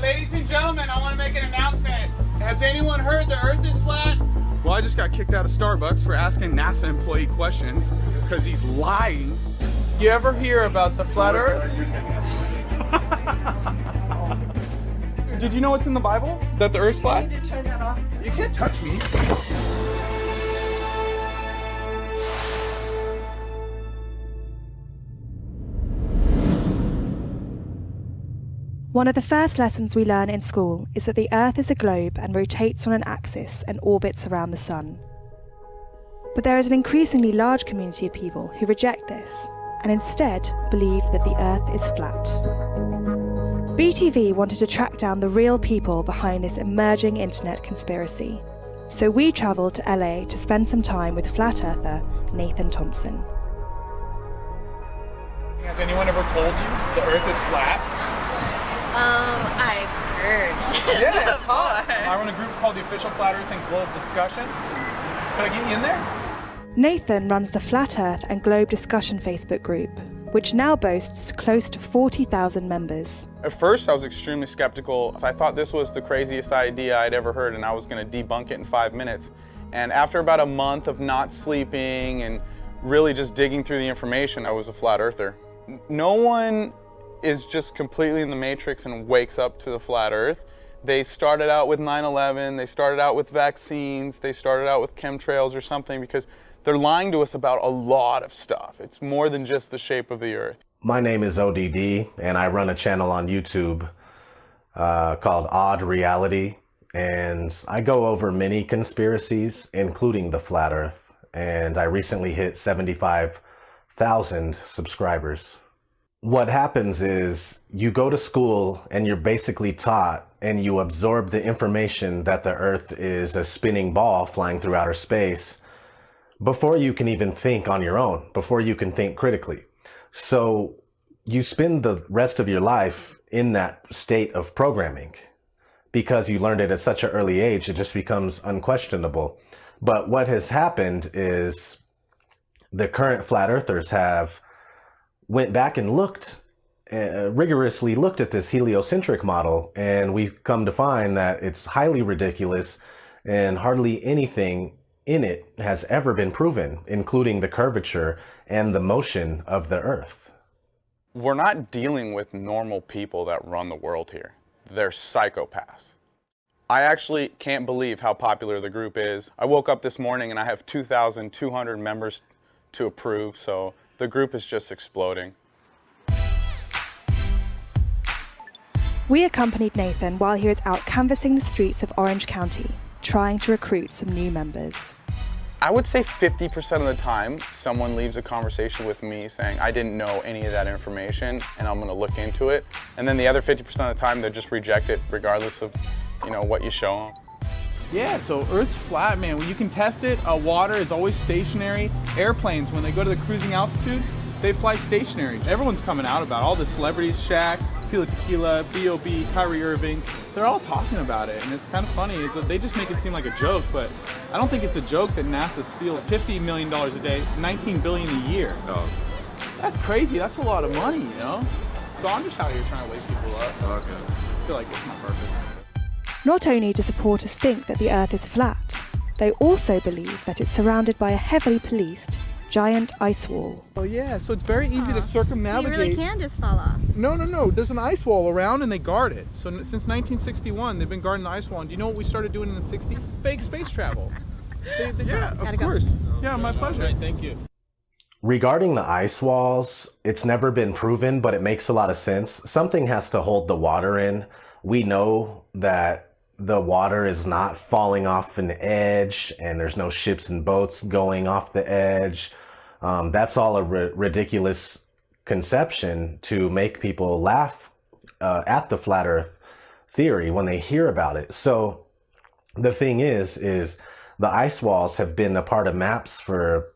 ladies and gentlemen, I want to make an announcement. Has anyone heard the Earth is flat? Well, I just got kicked out of Starbucks for asking NASA employee questions because he's lying. You ever hear about the flat Earth? Did you know what's in the Bible? That the Earth's flat? You need to turn that off. You can't touch me. One of the first lessons we learn in school is that the Earth is a globe and rotates on an axis and orbits around the Sun. But there is an increasingly large community of people who reject this and instead believe that the Earth is flat. BTV wanted to track down the real people behind this emerging internet conspiracy, so we travelled to LA to spend some time with flat earther Nathan Thompson. Has anyone ever told you the Earth is flat? I've heard Yeah, before. I run a group called the Official Flat Earth and Globe Discussion. Can I get you in there? Nathan runs the Flat Earth and Globe Discussion Facebook group, which now boasts close to 40,000 members. At first, I was extremely skeptical. I thought this was the craziest idea I'd ever heard, and I was going to debunk it in 5 minutes. And after about a month of not sleeping and really just digging through the information, I was a flat earther. No one is just completely in the matrix and wakes up to the flat earth. They started out with 9/11, they started out with vaccines, they started out with chemtrails or something, because they're lying to us about a lot of stuff. It's more than just the shape of the earth. My name is ODD, and I run a channel on YouTube called Odd Reality, and I go over many conspiracies, including the flat earth, and I recently hit 75,000 subscribers. What happens is you go to school and you're basically taught and you absorb the information that the Earth is a spinning ball flying through outer space before you can even think on your own, before you can think critically. So you spend the rest of your life in that state of programming because you learned it at such an early age, it just becomes unquestionable. But what has happened is the current flat earthers have went back and rigorously looked at this heliocentric model, and we've come to find that it's highly ridiculous and hardly anything in it has ever been proven, including the curvature and the motion of the Earth. We're not dealing with normal people that run the world here. They're psychopaths. I actually can't believe how popular the group is. I woke up this morning and I have 2,200 members to approve, so the group is just exploding. We accompanied Nathan while he was out canvassing the streets of Orange County, trying to recruit some new members. I would say 50% of the time, someone leaves a conversation with me saying, I didn't know any of that information and I'm gonna look into it. And then the other 50% of the time, they just reject it regardless of, what you show them. Yeah, so Earth's flat, man. When you can test it, water is always stationary. Airplanes, when they go to the cruising altitude, they fly stationary. Everyone's coming out about it. All the celebrities, Shaq, Tila Tequila, B.O.B., Kyrie Irving, they're all talking about it. And it's kind of funny is that they just make it seem like a joke, but I don't think it's a joke that NASA steals $50 million a day, $19 billion a year. Oh. That's crazy. That's a lot of money, So I'm just out here trying to wake people up. Okay. I feel like it's my purpose. Not only do supporters think that the Earth is flat, they also believe that it's surrounded by a heavily policed, giant ice wall. Oh yeah, so it's very easy to circumnavigate. You really can just fall off. No. There's an ice wall around and they guard it. So since 1961, they've been guarding the ice wall. And do you know what we started doing in the 60s? Fake space travel. Yeah, of course. Yeah, my pleasure. Right, thank you. Regarding the ice walls, it's never been proven, but it makes a lot of sense. Something has to hold the water in. We know that the water is not falling off an edge and there's no ships and boats going off the edge. That's all a ridiculous conception to make people laugh at the flat earth theory when they hear about it. So the thing is the ice walls have been a part of maps for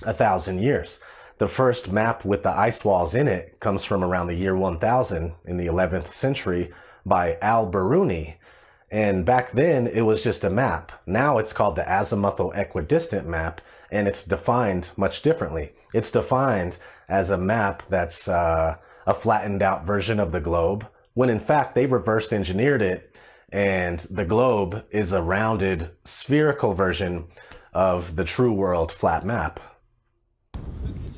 1,000 years. The first map with the ice walls in it comes from around the year 1000 in the 11th century by Al-Biruni. And back then it was just a map. Now it's called the azimuthal equidistant map, and it's defined much differently. It's defined as a map that's a flattened out version of the globe when in fact they reversed engineered it, and the globe is a rounded spherical version of the true world flat map.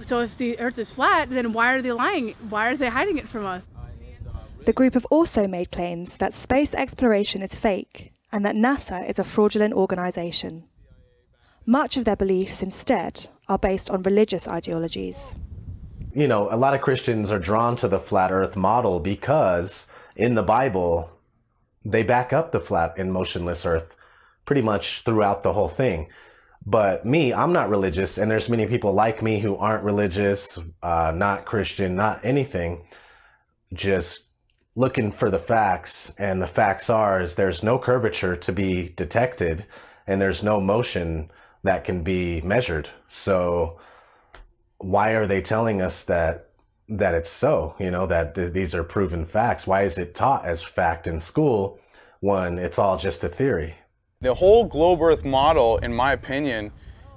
So if the Earth is flat, then why are they lying? Why are they hiding it from us? The group have also made claims that space exploration is fake and that NASA is a fraudulent organisation. Much of their beliefs instead are based on religious ideologies. You know, a lot of Christians are drawn to the flat earth model because in the Bible, they back up the flat and motionless earth pretty much throughout the whole thing. But me, I'm not religious, and there's many people like me who aren't religious, not Christian, not anything, just looking for the facts. And the facts are is there's no curvature to be detected, and there's no motion that can be measured. So why are they telling us that it's so, you know, that these are proven facts? Why is it taught as fact in school when it's all just a theory? The whole globe Earth model, in my opinion,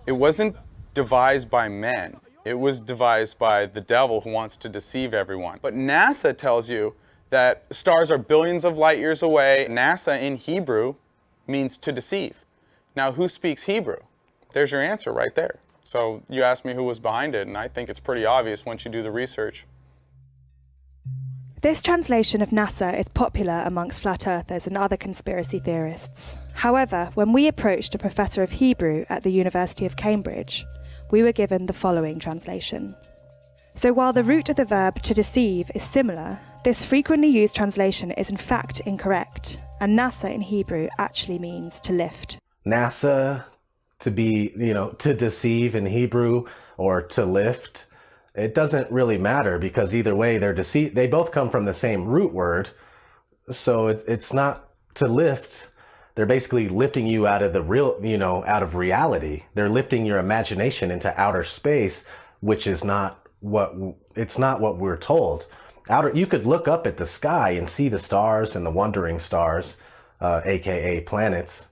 it wasn't devised by men. It was devised by the devil who wants to deceive everyone. But NASA tells you that stars are billions of light years away. NASA in Hebrew means to deceive. Now, who speaks Hebrew? There's your answer right there. So you asked me who was behind it, and I think it's pretty obvious once you do the research. This translation of NASA is popular amongst flat earthers and other conspiracy theorists. However, when we approached a professor of Hebrew at the University of Cambridge, we were given the following translation. So while the root of the verb to deceive is similar, this frequently used translation is in fact incorrect, and NASA in Hebrew actually means to lift. NASA, to be, you know, to deceive in Hebrew or to lift, it doesn't really matter because either way they both come from the same root word. So it's not to lift. They're basically lifting you out of the real, you know, out of reality. They're lifting your imagination into outer space, which is not what we're told. You could look up at the sky and see the stars and the wandering stars, aka planets.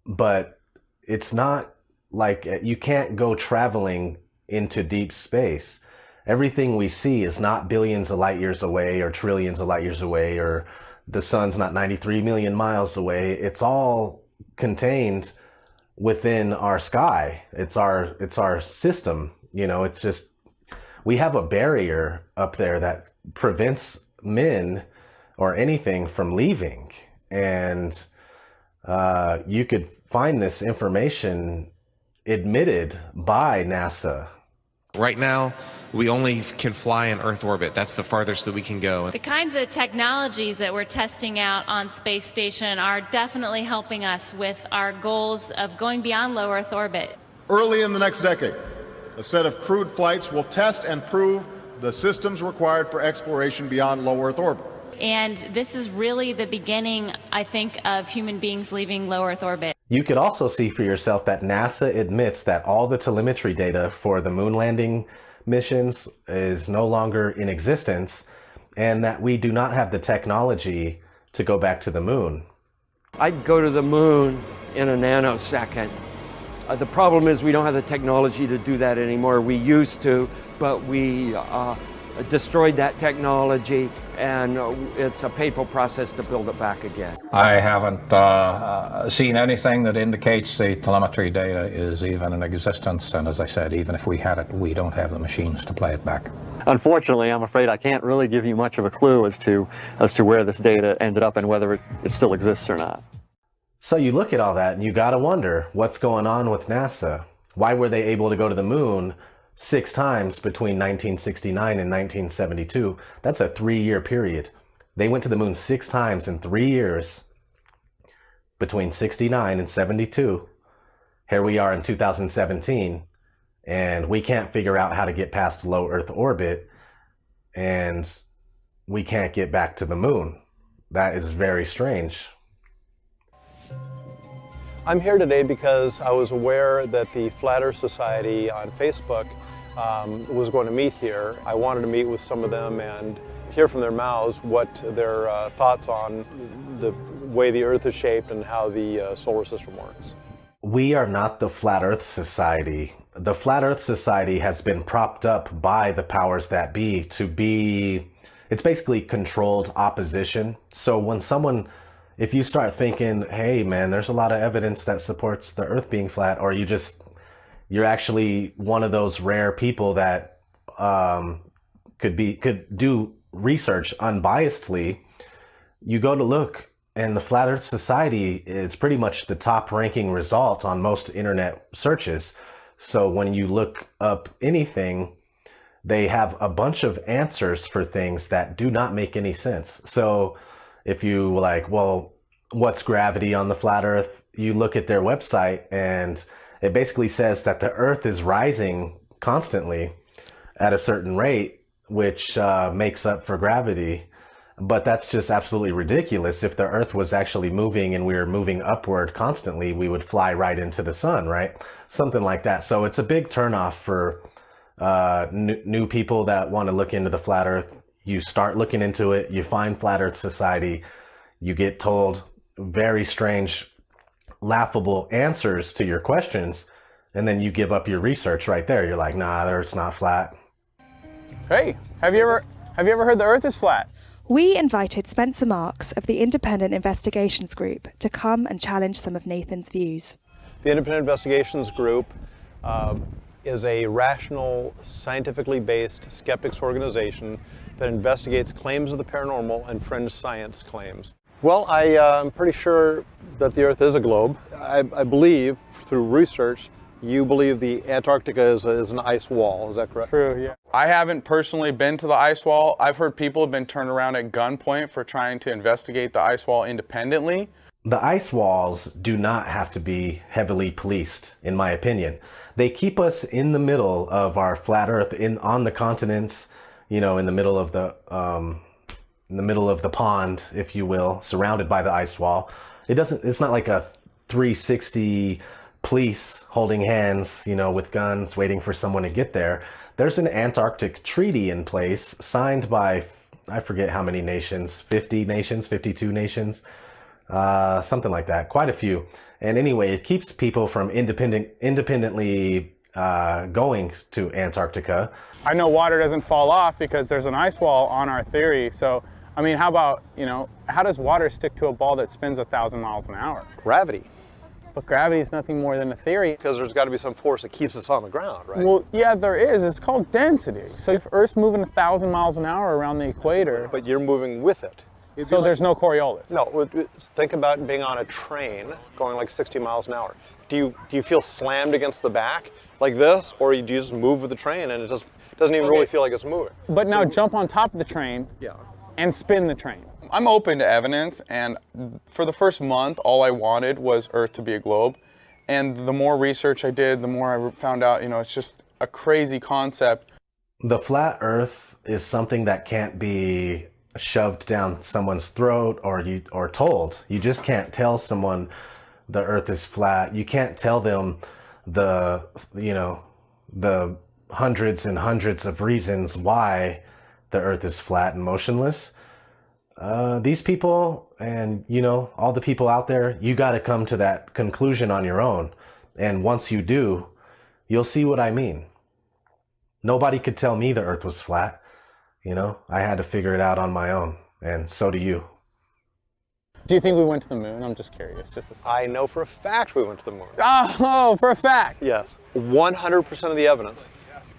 But it's not like you can't go traveling into deep space. Everything we see is not billions of light years away or trillions of light years away, or the sun's not 93 million miles away. It's all contained within our sky. It's our system. You know, it's just, we have a barrier up there that prevents men or anything from leaving. And you could find this information admitted by NASA. Right now, we only can fly in Earth orbit. That's the farthest that we can go. The kinds of technologies that we're testing out on space station are definitely helping us with our goals of going beyond low Earth orbit. Early in the next decade, a set of crewed flights will test and prove the systems required for exploration beyond low Earth orbit. And this is really the beginning, I think, of human beings leaving low Earth orbit. You could also see for yourself that NASA admits that all the telemetry data for the moon landing missions is no longer in existence, and that we do not have the technology to go back to the moon. I'd go to the moon in a nanosecond. The problem is we don't have the technology to do that anymore. We used to, but we destroyed that technology, and it's a painful process to build it back again. I haven't seen anything that indicates the telemetry data is even in existence, and as I said, even if we had it, we don't have the machines to play it back. Unfortunately, I'm afraid I can't really give you much of a clue as to where this data ended up and whether it still exists or not. So you look at all that and you gotta wonder what's going on with NASA. Why were they able to go to the moon 6 times between 1969 and 1972. That's a 3-year period. They went to the moon 6 times in 3 years between 69 and 72. Here we are in 2017, and we can't figure out how to get past low Earth orbit, and we can't get back to the moon. That is very strange. I'm here today because I was aware that the Flat Earth Society on Facebook was going to meet here. I wanted to meet with some of them and hear from their mouths what their thoughts on the way the Earth is shaped and how the solar system works. We are not the Flat Earth Society. The Flat Earth Society has been propped up by the powers that be to be it's basically controlled opposition. So when someone, if you start thinking, hey man, there's a lot of evidence that supports the Earth being flat, or you're actually one of those rare people that could do research unbiasedly, you go to look, and the Flat Earth Society is pretty much the top ranking result on most internet searches. So when you look up anything, they have a bunch of answers for things that do not make any sense. So if you like, well, what's gravity on the flat Earth? You look at their website and it basically says that the Earth is rising constantly at a certain rate, which makes up for gravity. But that's just absolutely ridiculous. If the Earth was actually moving and we were moving upward constantly, we would fly right into the sun, right? Something like that. So it's a big turnoff for new people that want to look into the flat Earth. You start looking into it, you find Flat Earth Society, you get told very strange, laughable answers to your questions, and then you give up your research right there. You're like, nah, the Earth's not flat. Hey, have you ever heard the Earth is flat? We invited Spencer Marks of the Independent Investigations Group to come and challenge some of Nathan's views. The Independent Investigations Group is a rational, scientifically based skeptics organization that investigates claims of the paranormal and fringe science claims. Well, I'm pretty sure that the Earth is a globe. I believe, through research, you believe the Antarctica is an ice wall. Is that correct? True, yeah. I haven't personally been to the ice wall. I've heard people have been turned around at gunpoint for trying to investigate the ice wall independently. The ice walls do not have to be heavily policed, in my opinion. They keep us in the middle of our flat Earth, on the continents, you know, in the middle of the pond, if you will, surrounded by the ice wall. It's not like a 360 police holding hands, you know, with guns, waiting for someone to get there. There's an Antarctic treaty in place, signed by, I forget how many nations, 50 nations, 52 nations, something like that, quite a few. And anyway, it keeps people from independently going to Antarctica. I know water doesn't fall off because there's an ice wall on our theory. So, I mean, how about, you know, how does water stick to a ball that spins 1,000 miles an hour? Gravity. But gravity is nothing more than a theory. Because there's got to be some force that keeps us on the ground, right? Well, yeah, there is. It's called density. So if Earth's moving 1,000 miles an hour around the equator. But you're moving with it. So there's no Coriolis? No. Think about being on a train going like 60 miles an hour. Do you feel slammed against the back like this, or do you just move with the train and it doesn't even really feel like it's moving? But now jump on top of the train and spin the train. I'm open to evidence, and for the first month, all I wanted was Earth to be a globe. And the more research I did, the more I found out, you know, it's just a crazy concept. The flat Earth is something that can't be shoved down someone's throat or told. You just can't tell someone the Earth is flat. You can't tell them the hundreds and hundreds of reasons why the Earth is flat and motionless. These people and, you know, all the people out there, you got to come to that conclusion on your own. And once you do, you'll see what I mean. Nobody could tell me the Earth was flat. You know, I had to figure it out on my own, and so do you. Do you think we went to the moon? I'm just curious. I know for a fact we went to the moon. Oh, for a fact? Yes. 100% of the evidence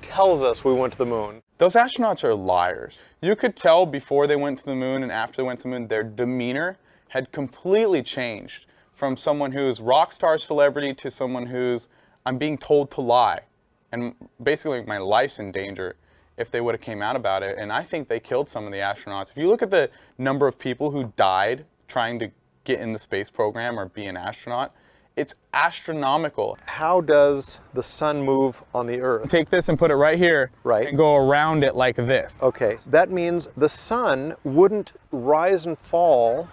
tells us we went to the moon. Those astronauts are liars. You could tell before they went to the moon and after they went to the moon, their demeanor had completely changed from someone who's rock star celebrity to someone who's, I'm being told to lie. And basically my life's in danger if they would have came out about it. And I think they killed some of the astronauts. If you look at the number of people who died trying to get in the space program or be an astronaut, it's astronomical. How does the sun move on the Earth? Take this and put it right here, right, and go around it like this. Okay, that means the sun wouldn't rise and fall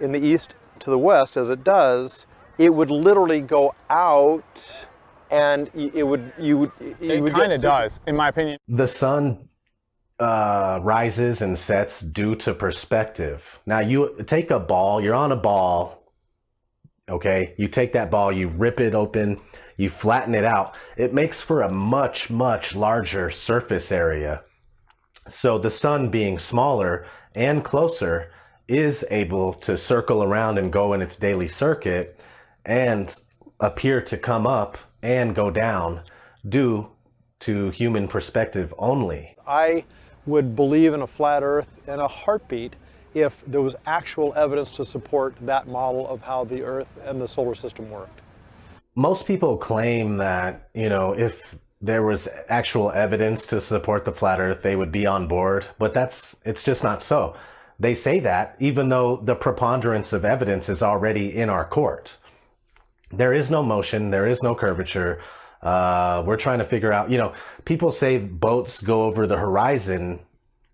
in the east to the west as it does. It would literally go out, and it kind of does, in my opinion. The sun rises and sets due to perspective. Now you take a ball, you're on a ball. Okay, you take that ball, you rip it open, you flatten it out. It makes for a much, much larger surface area. So the sun being smaller and closer is able to circle around and go in its daily circuit and appear to come up and go down due to human perspective only. I would believe in a flat Earth in a heartbeat if there was actual evidence to support that model of how the Earth and the solar system worked. Most people claim that, if there was actual evidence to support the flat Earth, they would be on board, but it's just not so. They say that even though the preponderance of evidence is already in our court. There is no motion, there is no curvature. We're trying to figure out, people say boats go over the horizon.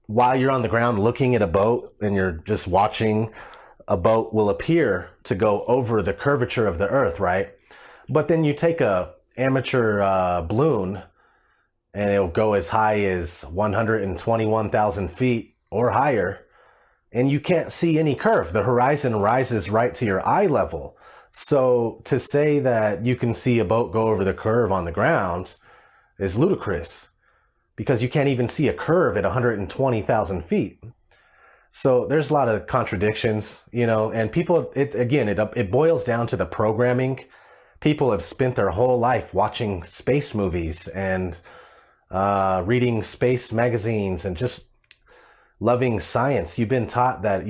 While you're on the ground looking at a boat and you're just watching, a boat will appear to go over the curvature of the Earth, right? But then you take a amateur balloon and it'll go as high as 121,000 feet or higher, and you can't see any curve. The horizon rises right to your eye level. So to say that you can see a boat go over the curve on the ground is ludicrous, because you can't even see a curve at 120,000 feet. So there's a lot of contradictions, and people, it boils down to the programming. People have spent their whole life watching space movies and reading space magazines and just loving science. You've been taught that,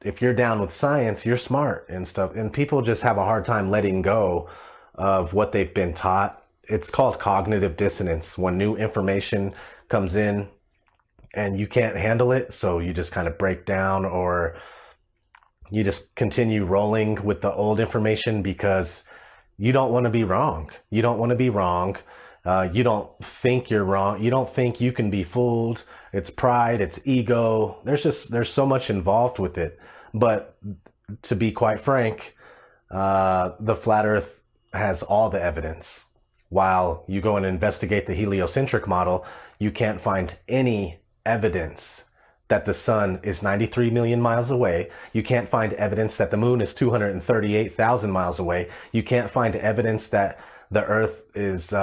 if you're down with science, you're smart and stuff. And people just have a hard time letting go of what they've been taught. It's called cognitive dissonance, when new information comes in and you can't handle it. So you just kind of break down, or you just continue rolling with the old information because you don't want to be wrong. You don't want to be wrong. You don't think you're wrong. You don't think you can be fooled. It's pride, it's ego. There's so much involved with it. But to be quite frank, the flat Earth has all the evidence. While you go and investigate the heliocentric model, you can't find any evidence that the sun is 93 million miles away. You can't find evidence that the moon is 238,000 miles away. You can't find evidence that the Earth is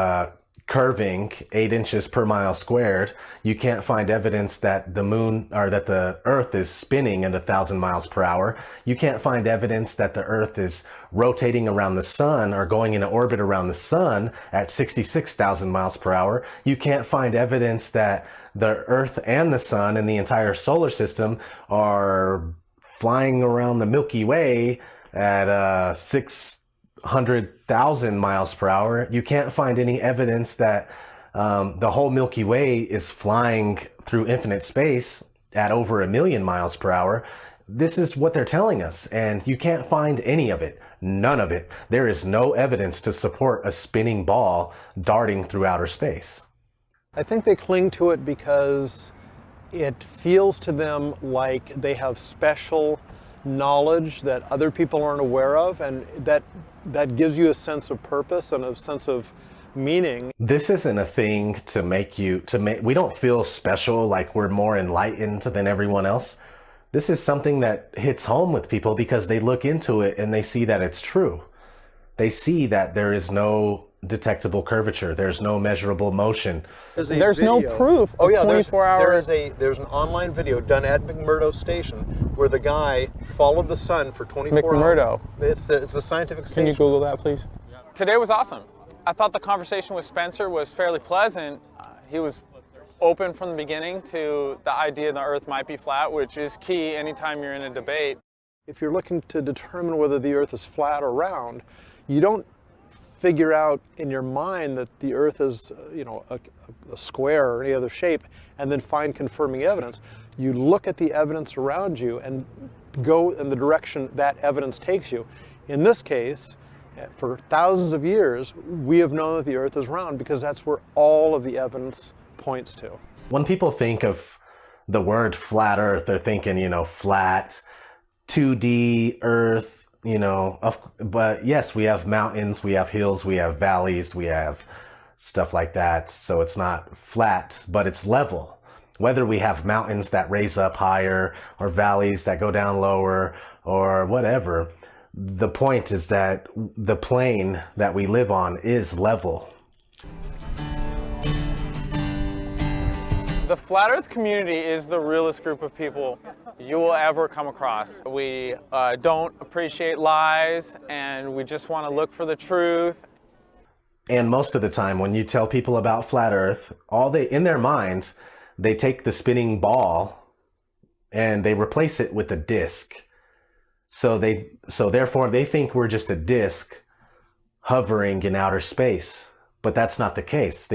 curving 8 inches per mile squared. You can't find evidence that the Earth is spinning at 1,000 miles per hour. You can't find evidence that the Earth is rotating around the sun or going in an orbit around the sun at 66,000 miles per hour. You can't find evidence that the Earth and the sun and the entire solar system are flying around the Milky Way at 600,000 miles per hour. You can't find any evidence that the whole Milky Way is flying through infinite space at over 1 million miles per hour. This is what they're telling us, and you can't find any of it. None of it. There is no evidence to support a spinning ball darting through outer space. I think they cling to it because it feels to them like they have special knowledge that other people aren't aware of, and that gives you a sense of purpose and a sense of meaning. This isn't a thing to make we don't feel special, like we're more enlightened than everyone else. This is something that hits home with people because they look into it and they see that it's true. They see that there is no detectable curvature. There's no measurable motion. There's no proof of 24 hours. There's an online video done at McMurdo Station where the guy followed the sun for 24 McMurdo. hours. It's a scientific station. Can you Google that, please? Today was awesome. I thought the conversation with Spencer was fairly pleasant. He was open from the beginning to the idea the Earth might be flat, which is key anytime you're in a debate. If you're looking to determine whether the Earth is flat or round, you don't figure out in your mind that the Earth is, a square or any other shape, and then find confirming evidence. You look at the evidence around you and go in the direction that evidence takes you. In this case, for thousands of years, we have known that the Earth is round because that's where all of the evidence points to. When people think of the word flat Earth, they're thinking, flat, 2D Earth, but yes, we have mountains, we have hills, we have valleys, we have stuff like that. So it's not flat, but it's level. Whether we have mountains that raise up higher or valleys that go down lower or whatever, the point is that the plane that we live on is level. The Flat Earth community is the realest group of people you will ever come across. We don't appreciate lies, and we just want to look for the truth. And most of the time when you tell people about Flat Earth, in their mind, they take the spinning ball and they replace it with a disc. So therefore they think we're just a disc hovering in outer space. But that's not the case.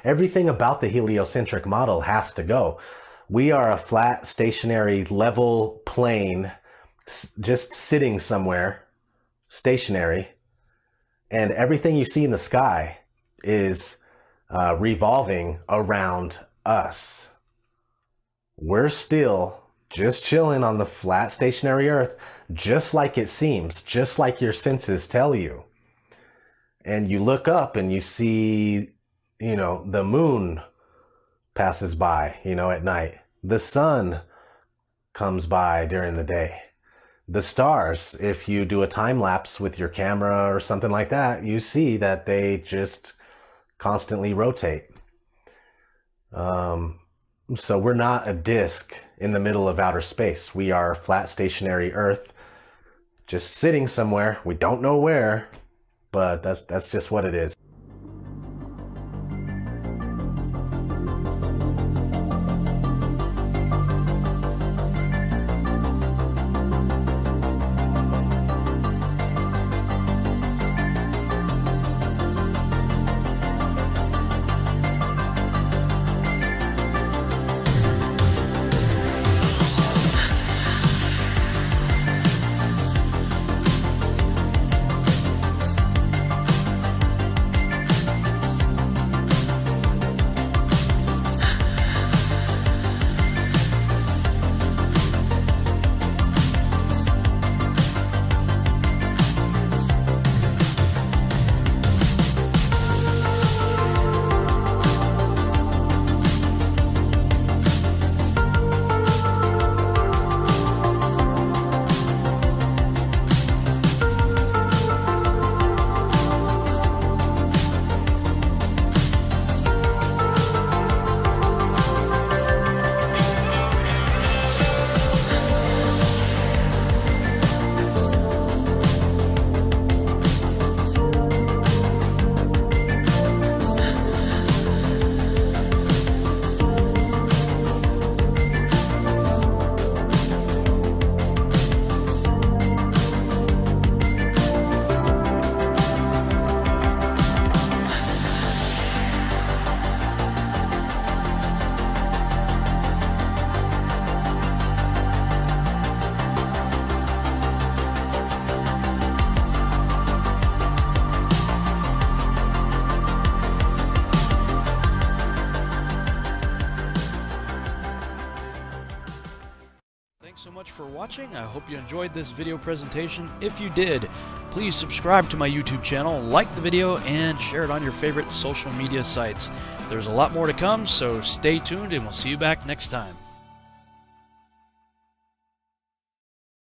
Everything about the heliocentric model has to go. We are a flat, stationary, level plane, just sitting somewhere, stationary, and everything you see in the sky is revolving around us. We're still just chilling on the flat, stationary Earth, just like it seems, just like your senses tell you. And you look up and you see, the moon passes by, at night. The sun comes by during the day. The stars, if you do a time lapse with your camera or something like that, you see that they just constantly rotate. So we're not a disk in the middle of outer space. We are a flat, stationary Earth, just sitting somewhere. We don't know where. But that's just what it is. So much for watching. I hope you enjoyed this video presentation. If you did, please subscribe to my YouTube channel, like the video, and share it on your favorite social media sites. There's a lot more to come, so stay tuned and we'll see you back next time.